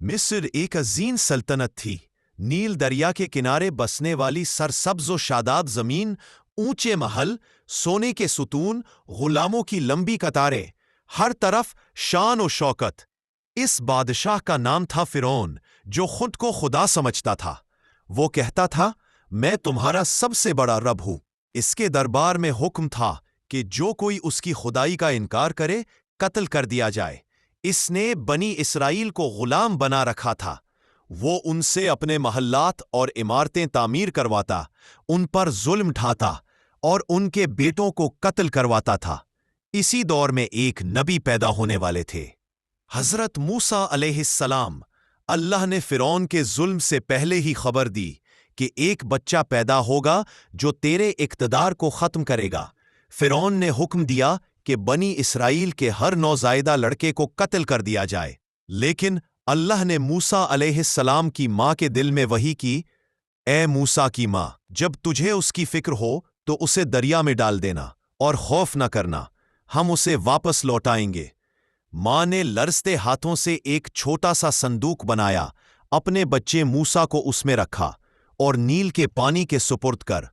मिस्र एक अजीम सल्तनत थी। नील दरिया के किनारे बसने वाली सरसब्ज व शादाब जमीन, ऊंचे महल, सोने के सुतून, गुलामों की लंबी कतारें, हर तरफ शान और शौकत। इस बादशाह का नाम था फिरौन, जो खुद को खुदा समझता था। वो कहता था, मैं तुम्हारा सबसे बड़ा रब हूं। इसके दरबार में हुक्म था कि जो कोई उसकी खुदाई का इनकार करे, कत्ल कर दिया जाए। इसने बनी इसराइल को गुलाम बना रखा था। वो उनसे अपने महल्लात और इमारतें तामीर करवाता, उन पर जुल्म ढाता और उनके बेटों को कत्ल करवाता था। इसी दौर में एक नबी पैदा होने वाले थे, हजरत मूसा अलैहिस्सलाम। अल्लाह ने फिरौन के जुल्म से पहले ही खबर दी कि एक बच्चा पैदा होगा जो तेरे इक्तदार को खत्म करेगा। फिरौन ने हुक्म दिया कि बनी इसराइल के हर नौज़ायदा लड़के को कत्ल कर दिया जाए। लेकिन अल्लाह ने मूसा अलैहिस्सलाम की माँ के दिल में वही की, ए मूसा की माँ, जब तुझे उसकी फिक्र हो तो उसे दरिया में डाल देना और खौफ न करना, हम उसे वापस लौटाएंगे। माँ ने लरजते हाथों से एक छोटा सा संदूक बनाया, अपने बच्चे मूसा को उसमें रखा और नील के पानी के सुपुर्द कर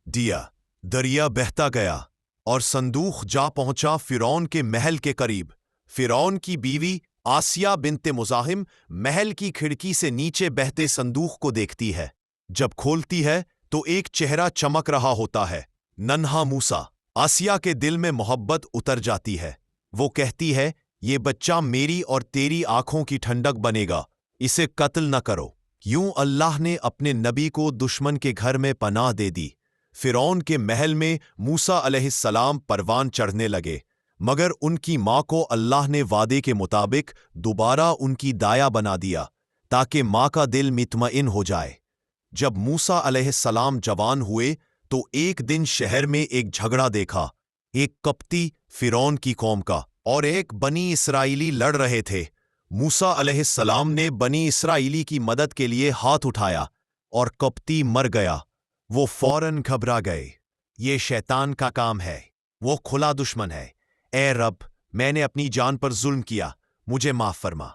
दिया। दरिया बहता गया और संदूक जा पहुंचा फिरौन के महल के करीब। फिरौन की बीवी आसिया बिन्ते मुज़ाहिम महल की खिड़की से नीचे बहते संदूक को देखती है। जब खोलती है तो एक चेहरा चमक रहा होता है, नन्हा मूसा। आसिया के दिल में मोहब्बत उतर जाती है। वो कहती है, ये बच्चा मेरी और तेरी आंखों की ठंडक बनेगा, इसे कत्ल न करो। यूं अल्लाह ने अपने नबी को दुश्मन के घर में पनाह दे दी। फिरौन के महल में मूसा अलैहिस्सलाम परवान चढ़ने लगे, मगर उनकी माँ को अल्लाह ने वादे के मुताबिक दोबारा उनकी दाया बना दिया ताकि माँ का दिल मितमइन हो जाए। जब मूसा अलैहिस्सलाम जवान हुए तो एक दिन शहर में एक झगड़ा देखा। एक कप्ती फिरौन की कौम का और एक बनी इसराइली लड़ रहे थे। मूसा अलैहिस्सलाम ने बनी इसराइली की मदद के लिए हाथ उठाया और कप्ती मर गया। वो फौरन घबरा गए। ये शैतान का काम है, वो खुला दुश्मन है। ए रब, मैंने अपनी जान पर जुल्म किया, मुझे माफ फरमा।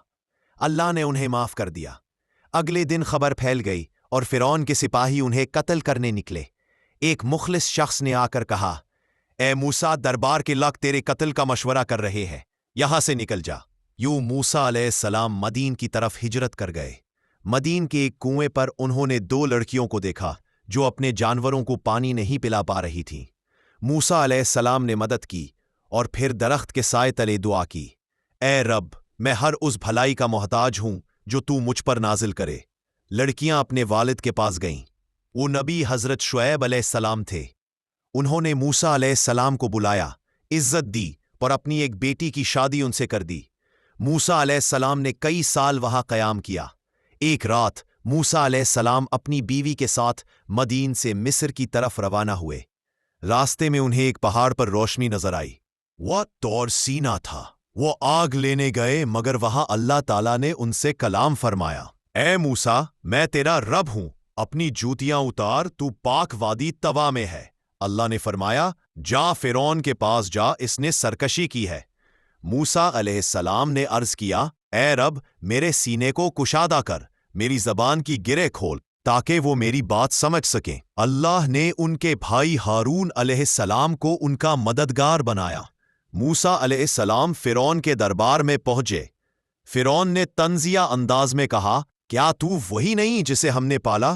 अल्लाह ने उन्हें माफ कर दिया। अगले दिन खबर फैल गई और फिरौन के सिपाही उन्हें कत्ल करने निकले। एक मुखलिस शख्स ने आकर कहा, ए मूसा, दरबार के लोग तेरे कत्ल का मशवरा कर रहे हैं, यहां से निकल जा। यूं मूसा अलैहिस्सलाम मदीन की तरफ हिजरत कर गए। मदीन के एक कुएं पर उन्होंने दो लड़कियों को देखा जो अपने जानवरों को पानी नहीं पिला पा रही थीं। मूसा अलैहिस्सलाम ने मदद की और फिर दरख्त के साए तले दुआ की, ए रब, मैं हर उस भलाई का मोहताज हूं जो तू मुझ पर नाजिल करे। लड़कियां अपने वालिद के पास गईं। वो नबी हजरत शुएब अलैहिस्सलाम थे। उन्होंने मूसा अलैहिस्सलाम को बुलाया, इज्जत दी और अपनी एक बेटी की शादी उनसे कर दी। मूसा अलैहिस्सलाम ने कई साल वहां कयाम किया। एक रात मूसा अलैहिस्सलाम अपनी बीवी के साथ मदीन से मिस्र की तरफ रवाना हुए। रास्ते में उन्हें एक पहाड़ पर रोशनी नजर आई। वह तौर सीना था। वो आग लेने गए, मगर वहां अल्लाह ताला ने उनसे कलाम फरमाया, ए मूसा, मैं तेरा रब हूं, अपनी जूतियां उतार, तू पाक वादी तवा में है। अल्लाह ने फरमाया, जा फिरौन के पास जा, इसने सरकशी की है। मूसा अलैहिस्सलाम ने अर्ज किया, ए रब, मेरे सीने को कुशादा कर, मेरी जबान की गिरे खोल ताकि वो मेरी बात समझ सकें। अल्लाह ने उनके भाई हारून अलैहिस्सलाम को उनका मददगार बनाया। मूसा अलैहिस्सलाम फिरौन के दरबार में पहुंचे। फिरौन ने तंजिया अंदाज में कहा, क्या तू वही नहीं जिसे हमने पाला?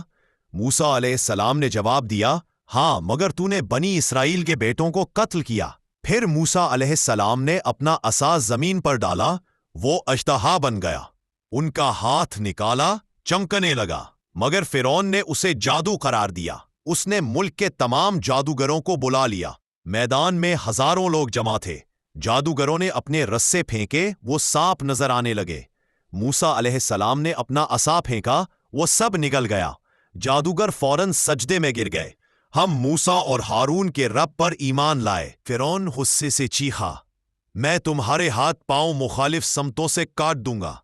मूसा अलैहिस्सलाम ने जवाब दिया, हाँ, मगर तूने बनी इसराइल के बेटों को कत्ल किया। फिर मूसा अलैहिस्सलाम ने अपना असा जमीन पर डाला, वो अजदहा बन गया। उनका हाथ निकाला, चमकने लगा, मगर फिरौन ने उसे जादू करार दिया। उसने मुल्क के तमाम जादूगरों को बुला लिया। मैदान में हजारों लोग जमा थे। जादूगरों ने अपने रस्से फेंके, वो सांप नजर आने लगे। मूसा अलैहिस्सलाम ने अपना असा फेंका, वो सब निकल गया। जादूगर फौरन सजदे में गिर गए। हम मूसा और हारून के रब पर ईमान लाए। फिरौन गुस्से से चीखा, मैं तुम्हारे हाथ पांव मुखालिफ समतों से काट दूंगा।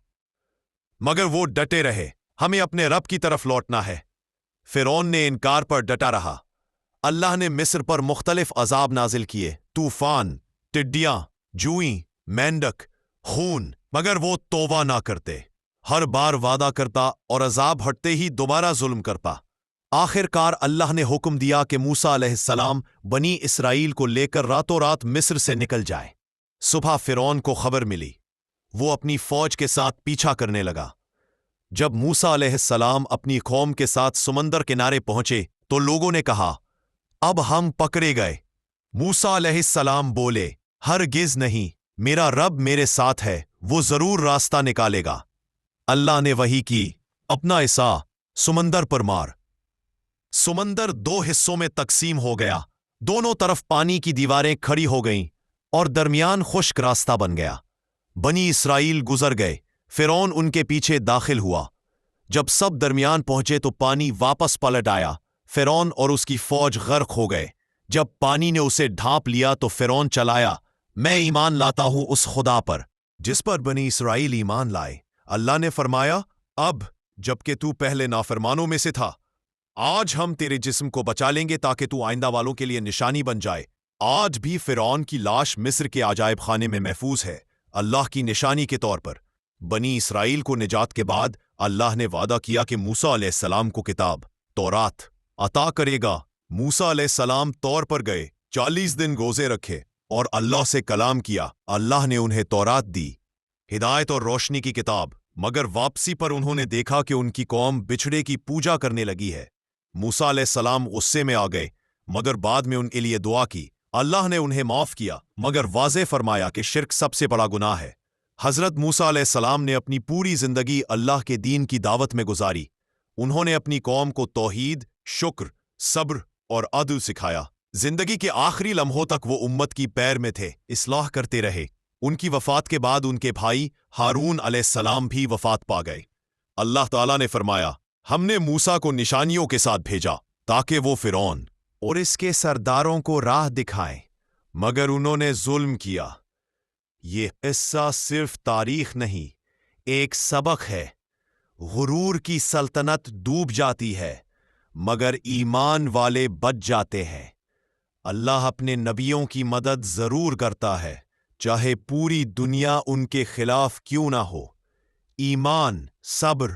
मगर वो डटे रहे, हमें अपने रब की तरफ लौटना है। फिरौन ने इनकार पर डटा रहा। अल्लाह ने मिस्र पर मुख्तलिफ अजाब नाजिल किए, तूफान, टिड्डियां, जूई, मेंढक, खून, मगर वो तौबा ना करते। ہر بار وعدہ کرتا اور عذاب ہٹتے ہی دوبارہ ظلم کرتا۔ آخر کار اللہ نے حکم دیا کہ موسیٰ علیہ السلام بنی اسرائیل کو لے کر راتوں رات مصر سے نکل جائے۔ صبح فرعون کو خبر ملی، وہ اپنی فوج کے ساتھ پیچھا کرنے لگا۔ جب موسیٰ علیہ السلام اپنی قوم کے ساتھ سمندر کنارے پہنچے تو لوگوں نے کہا، اب ہم پکڑے گئے۔ موسیٰ علیہ السلام بولے، ہرگز نہیں، میرا رب میرے ساتھ ہے، وہ ضرور راستہ نکالے گا۔ اللہ نے وحی کی، اپنا عصا سمندر پر مار۔ سمندر دو حصوں میں تقسیم ہو گیا، دونوں طرف پانی کی دیواریں کھڑی ہو گئیں اور درمیان خشک راستہ بن گیا۔ بنی اسرائیل گزر گئے، فرعون ان کے پیچھے داخل ہوا۔ جب سب درمیان پہنچے تو پانی واپس پلٹ آیا، فرعون اور اس کی فوج غرق ہو گئے۔ جب پانی نے اسے ڈھانپ لیا تو فرعون چلایا، میں ایمان لاتا ہوں اس خدا پر جس پر بنی اسرائیل ایمان لائے۔ اللہ نے فرمایا، اب جبکہ تو پہلے نافرمانوں میں سے تھا، آج ہم تیرے جسم کو بچا لیں گے تاکہ تو آئندہ والوں کے لیے نشانی بن جائے۔ آج بھی فرعون کی لاش مصر کے عجائب خانے میں محفوظ ہے، اللہ کی نشانی کے طور پر۔ بنی اسرائیل کو نجات کے بعد اللہ نے وعدہ کیا کہ موسیٰ علیہ السلام کو کتاب تورات عطا کرے گا۔ موسیٰ علیہ السلام طور پر گئے، 40 دن روزے رکھے اور اللہ سے کلام کیا۔ اللہ نے انہیں تورات دی، ہدایت اور روشنی کی کتاب، مگر واپسی پر انہوں نے دیکھا کہ ان کی قوم بچھڑے کی پوجا کرنے لگی ہے۔ موسیٰ علیہ السلام غصے میں آ گئے، مگر بعد میں ان کے لیے دعا کی۔ اللہ نے انہیں معاف کیا، مگر واضح فرمایا کہ شرک سب سے بڑا گناہ ہے۔ حضرت موسیٰ علیہ السلام نے اپنی پوری زندگی اللہ کے دین کی دعوت میں گزاری۔ انہوں نے اپنی قوم کو توحید، شکر، صبر اور عدل سکھایا۔ زندگی کے آخری لمحوں تک وہ امت کی پیر میں تھے، اصلاح کرتے رہے۔ ان کی وفات کے بعد ان کے بھائی ہارون علیہ السلام بھی وفات پا گئے۔ اللہ تعالیٰ نے فرمایا، ہم نے موسیٰ کو نشانیوں کے ساتھ بھیجا تاکہ وہ فرعون اور اس کے سرداروں کو راہ دکھائیں، مگر انہوں نے ظلم کیا۔ یہ قصہ صرف تاریخ نہیں، ایک سبق ہے۔ غرور کی سلطنت ڈوب جاتی ہے، مگر ایمان والے بچ جاتے ہیں۔ اللہ اپنے نبیوں کی مدد ضرور کرتا ہے، چاہے پوری دنیا ان کے خلاف کیوں نہ ہو۔ ایمان، صبر